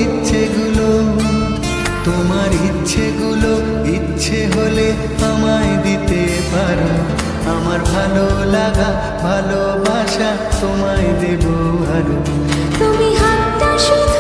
ইচ্ছেগুলো, তোমার ইচ্ছেগুলো ইচ্ছে হলে আমায় দিতে পারো। আমার ভালো লাগা ভালোবাসা তোমায় দেবো আরো। তুমি হাতটা শুধু